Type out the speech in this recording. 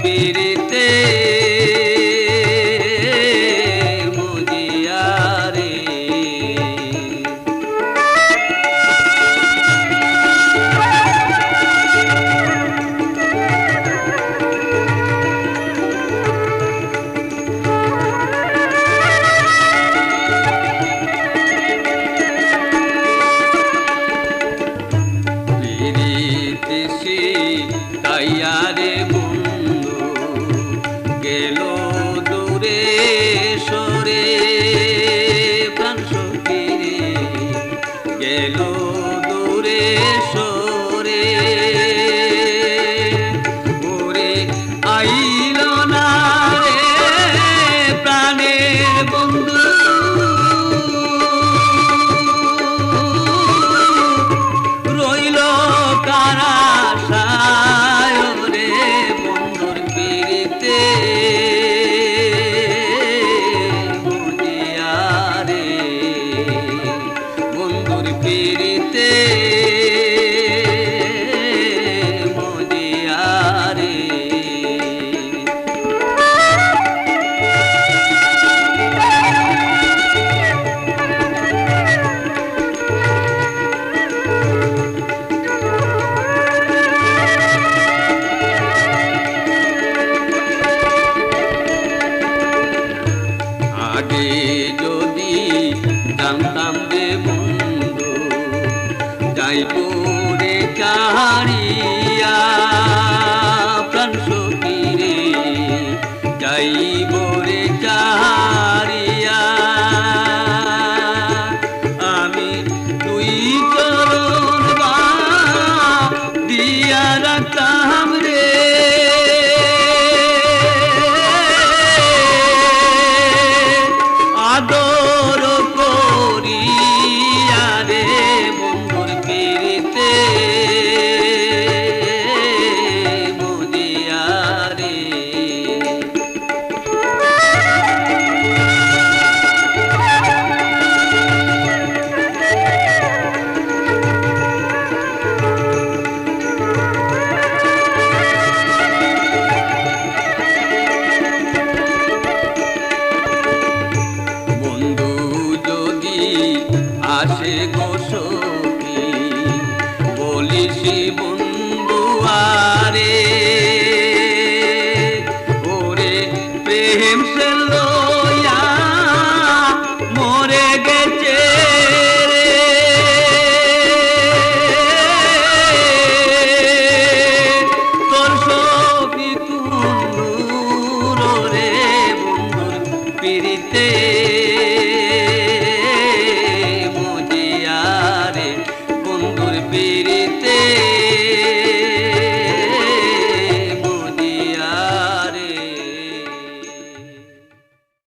পিরিতে মজিয়া রে। তাইয়ারে বন্ধু গেল দূরে সরে, প্রাণ সখী গেল দূরে সরে, ওরে আইল না রে প্রাণের বন্ধু, রইল কারা পিরিতে মজিয়া রে। আগে যদি জানতাম রে বন্ধু যাইবরে চারিয়া, প্রাণ সখী রে যাইবরে চারিয়া, আমি তুই চরণ দিয়া রাখতাম রে, আদর করিয়া রে বন্ধুর পিরিতে মজিয়া রে। আসে গো সখী বলিসি বন্ধু আরে, ওরে প্রেম সে লইয়া মরে গেছে রে, তোর সখী কুন্ডুর রে বন্ধুর পিরিতে